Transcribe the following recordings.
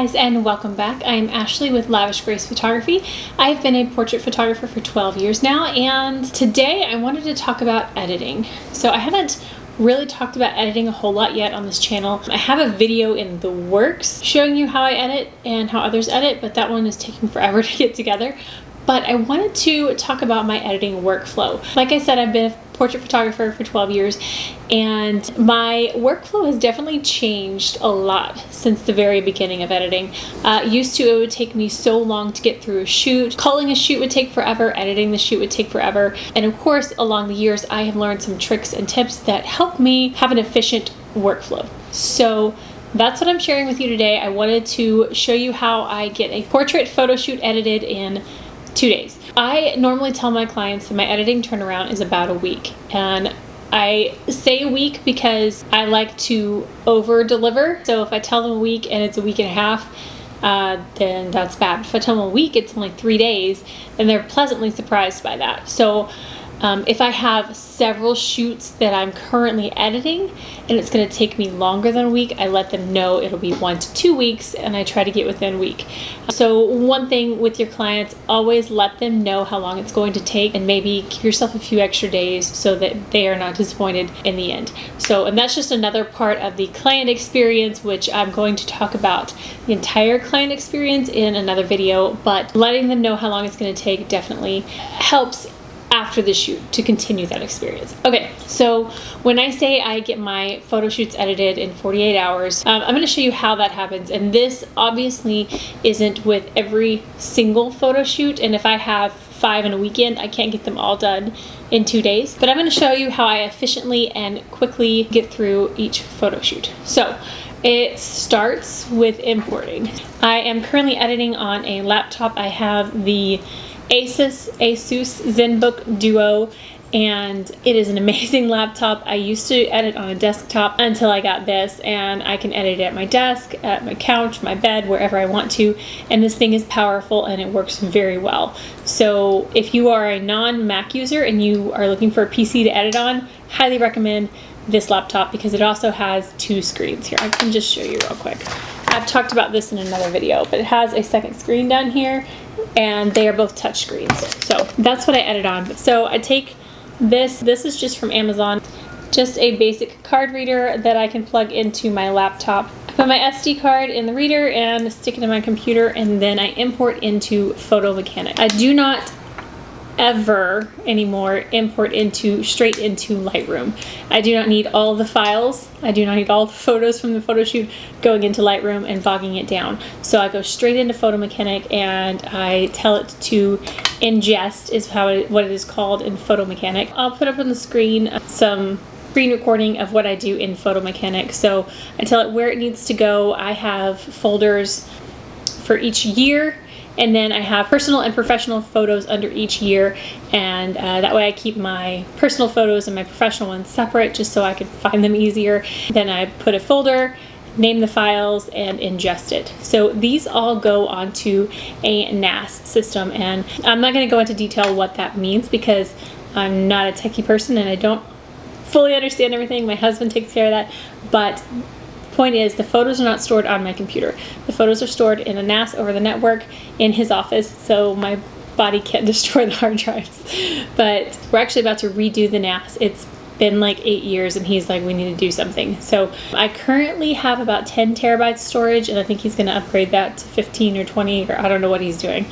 guys, and welcome back. I am Ashley with Lavish Grace Photography. I've been a portrait photographer for 12 years now, and today I wanted to talk about editing. So I haven't really talked about editing a whole lot yet on this channel. I have a video in the works showing you how I edit and how others edit, but that one is taking forever to get together. But I wanted to talk about my editing workflow. Like I said, I've been a portrait photographer for 12 years, and my workflow has definitely changed a lot since the very beginning of editing. Used to, it would take me so long to get through a shoot. Culling a shoot would take forever, editing the shoot would take forever. And of course, along the years, I have learned some tricks and tips that help me have an efficient workflow. So that's what I'm sharing with you today. I wanted to show you how I get a portrait photo shoot edited in 2 days. I normally tell my clients that my editing turnaround is about a week, and I say a week because I like to over deliver. So if I tell them a week and it's a week and a half, then that's bad. If I tell them a week, it's only 3 days, then they're pleasantly surprised by that. So if I have several shoots that I'm currently editing and it's going to take me longer than a week, I let them know it'll be 1 to 2 weeks, and I try to get within a week. So one thing with your clients, always let them know how long it's going to take, and maybe give yourself a few extra days so that they are not disappointed in the end. So, and that's just another part of the client experience, which I'm going to talk about the entire client experience in another video, but letting them know how long it's going to take definitely helps after the shoot to continue that experience. Okay, so when I say I get my photo shoots edited in 48 hours, I'm going to show you how that happens. And this obviously isn't with every single photo shoot. And if I have 5 in a weekend, I can't get them all done in 2 days. But I'm going to show you how I efficiently and quickly get through each photo shoot. So it starts with importing. I am currently editing on a laptop. I have the Asus ZenBook Duo, and it is an amazing laptop. I used to edit on a desktop until I got this, and I can edit at my desk, at my couch, my bed, wherever I want to, and this thing is powerful and it works very well. So if you are a non-Mac user and you are looking for a PC to edit on, highly recommend this laptop because it also has 2 screens. Here, I can just show you real quick. I've talked about this in another video, but it has a second screen down here, and they are both touch screens. So that's what I edit on. So I take this is just from Amazon, just a basic card reader that I can plug into my laptop. I put my SD card in the reader and stick it in my computer, and then I import into Photo Mechanic. I do not ever anymore import straight into Lightroom. I do not need all the files. I do not need all the photos from the photo shoot going into Lightroom and bogging it down. So I go straight into Photo Mechanic and I tell it to ingest, is what it is called in Photo Mechanic. I'll put up on the screen some screen recording of what I do in Photo Mechanic. So I tell it where it needs to go. I have folders for each year, and then I have personal and professional photos under each year, and that way I keep my personal photos and my professional ones separate just so I can find them easier. Then I put a folder, name the files, and ingest it. So these all go onto a NAS system, and I'm not going to go into detail what that means because I'm not a techie person and I don't fully understand everything. My husband takes care of that, but point is, the photos are not stored on my computer. The photos are stored in a NAS over the network in his office, so my body can't destroy the hard drives. But we're actually about to redo the NAS. It's been like 8 years, and he's like, we need to do something. So I currently have about 10 terabytes storage, and I think he's going to upgrade that to 15 or 20, or I don't know what he's doing.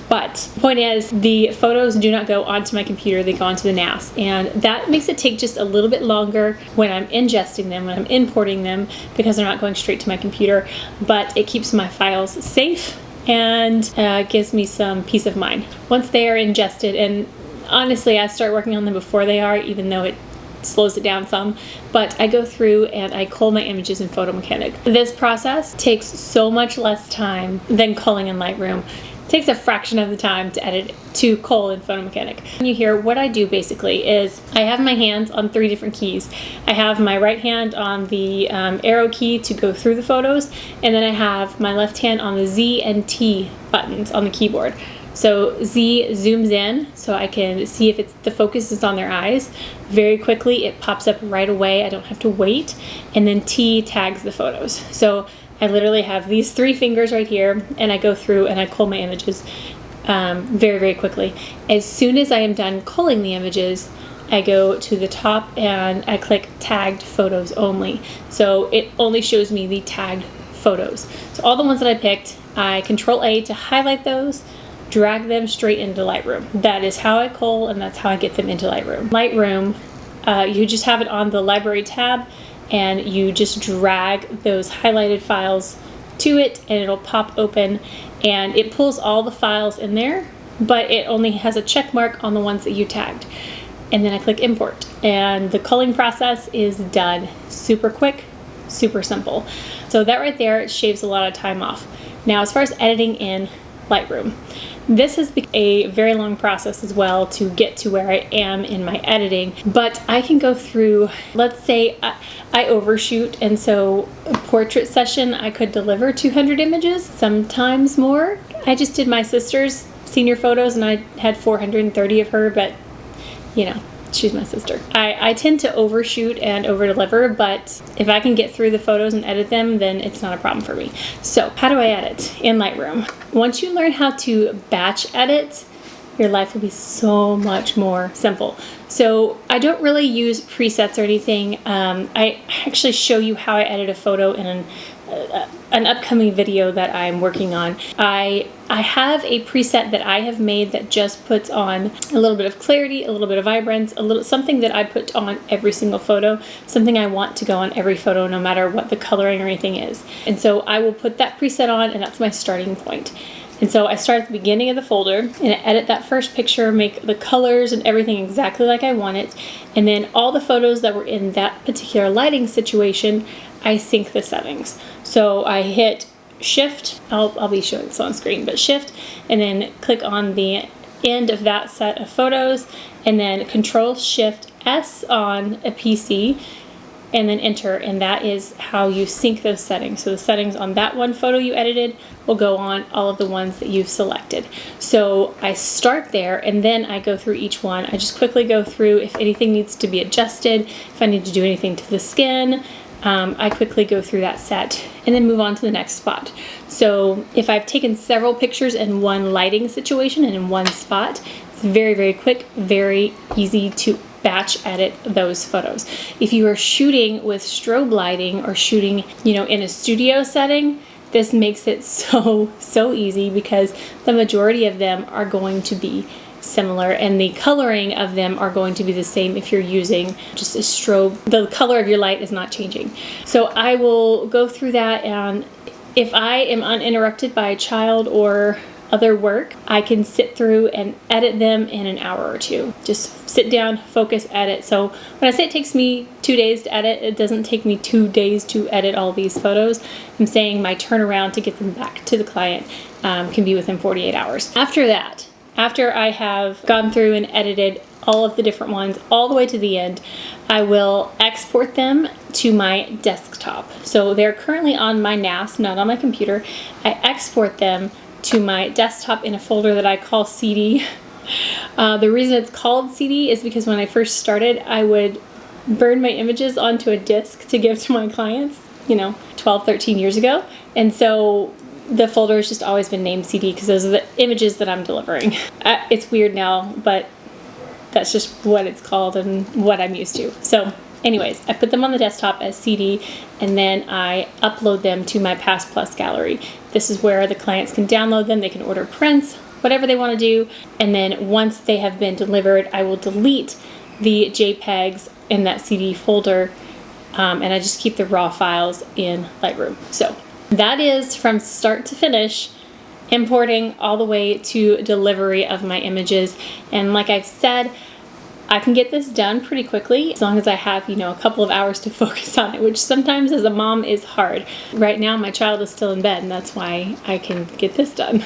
But the point is, the photos do not go onto my computer, they go onto the NAS. And that makes it take just a little bit longer when I'm ingesting them, when I'm importing them, because they're not going straight to my computer. But it keeps my files safe and gives me some peace of mind. Once they are ingested, and honestly, I start working on them before they are, even though it slows it down some, but I go through and I cull my images in Photo Mechanic. This process takes so much less time than culling in Lightroom. It takes a fraction of the time to cull in Photo Mechanic. And you hear what I do basically is I have my hands on 3 different keys. I have my right hand on the arrow key to go through the photos, and then I have my left hand on the Z and T buttons on the keyboard. So Z zooms in so I can see if the focus is on their eyes. Very quickly, it pops up right away. I don't have to wait. And then T tags the photos. So I literally have these 3 fingers right here, and I go through and I cull my images very, very quickly. As soon as I am done culling the images, I go to the top and I click tagged photos only. So it only shows me the tagged photos. So all the ones that I picked, I Control A to highlight those, drag them straight into Lightroom. That is how I cull, and that's how I get them into Lightroom. Lightroom, you just have it on the library tab, and you just drag those highlighted files to it, and it'll pop open, and it pulls all the files in there, but it only has a check mark on the ones that you tagged. And then I click import, and the culling process is done. Super quick, super simple. So that right there shaves a lot of time off. Now, as far as editing in Lightroom, this has been a very long process as well to get to where I am in my editing, but I can go through, let's say I overshoot, and so a portrait session, I could deliver 200 images, sometimes more. I just did my sister's senior photos and I had 430 of her, but you know, she's my sister. I tend to overshoot and over-deliver, but if I can get through the photos and edit them, then it's not a problem for me. So how do I edit in Lightroom? Once you learn how to batch edit, your life will be so much more simple. So I don't really use presets or anything. I actually show you how I edit a photo in an upcoming video that I'm working on. I have a preset that I have made that just puts on a little bit of clarity, a little bit of vibrance, something that I put on every single photo, something I want to go on every photo no matter what the coloring or anything is. And so I will put that preset on, and that's my starting point. And so I start at the beginning of the folder and I edit that first picture, make the colors and everything exactly like I want it. And then all the photos that were in that particular lighting situation, I sync the settings. So I hit Shift, I'll be showing this on screen, but Shift, and then click on the end of that set of photos, and then Control Shift S on a PC, and then enter, and that is how you sync those settings. So the settings on that one photo you edited will go on all of the ones that you've selected. So I start there, and then I go through each one. I just quickly go through if anything needs to be adjusted, if I need to do anything to the skin. I quickly go through that set and then move on to the next spot. So if I've taken several pictures in one lighting situation and in one spot, it's very, very quick, very easy to batch edit those photos. If you are shooting with strobe lighting or shooting, in a studio setting, this makes it so easy because the majority of them are going to be similar, and the coloring of them are going to be the same if you're using just a strobe. The color of your light is not changing. So I will go through that, and if I am uninterrupted by a child or other work, I can sit through and edit them in an hour or two. Just sit down, focus, edit. So when I say it takes me 2 days to edit, it doesn't take me 2 days to edit all these photos. I'm saying my turnaround to get them back to the client can be within 48 hours. After that, after I have gone through and edited all of the different ones all the way to the end, I will export them to my desktop. So they're currently on my NAS, not on my computer. I export them to my desktop in a folder that I call CD. The reason it's called CD is because when I first started, I would burn my images onto a disc to give to my clients, 12, 13 years ago. And so the folder has just always been named CD because those are the images that I'm delivering. It's weird now, but that's just what it's called and what I'm used to. So anyways, I put them on the desktop as CD, and then I upload them to my Pass Plus gallery. This is where the clients can download them. They can order prints, whatever they want to do. And then once they have been delivered, I will delete the JPEGs in that CD folder, and I just keep the raw files in Lightroom. So that is from start to finish, importing all the way to delivery of my images. And like I've said, I can get this done pretty quickly as long as I have, a couple of hours to focus on it, which sometimes as a mom is hard. Right now, my child is still in bed, and that's why I can get this done.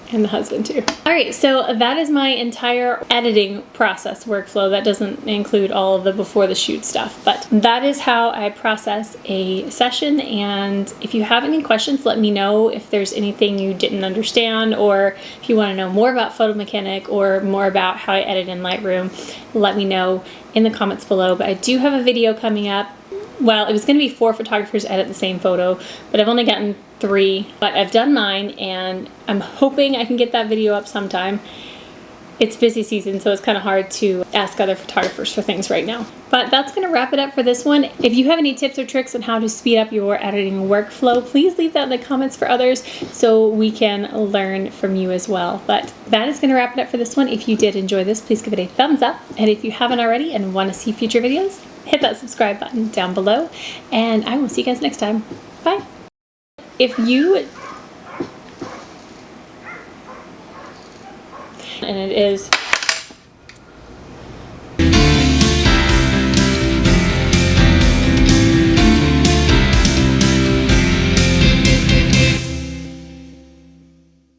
And the husband too. All right, so that is my entire editing process workflow. That doesn't include all of the before the shoot stuff, but that is how I process a session. And if you have any questions, let me know. If there's anything you didn't understand, or if you want to know more about Photo Mechanic or more about how I edit in Lightroom, let me know in the comments below. But I do have a video coming up well, it was going to be 4 photographers edit the same photo, but I've only gotten 3. But I've done mine, and I'm hoping I can get that video up sometime. It's busy season, so it's kind of hard to ask other photographers for things right now. But that's going to wrap it up for this one. If you have any tips or tricks on how to speed up your editing workflow, please leave that in the comments for others so we can learn from you as well. But that is going to wrap it up for this one. If you did enjoy this, please give it a thumbs up. And if you haven't already and want to see future videos, hit that subscribe button down below. And I will see you guys next time. Bye. If you... And it is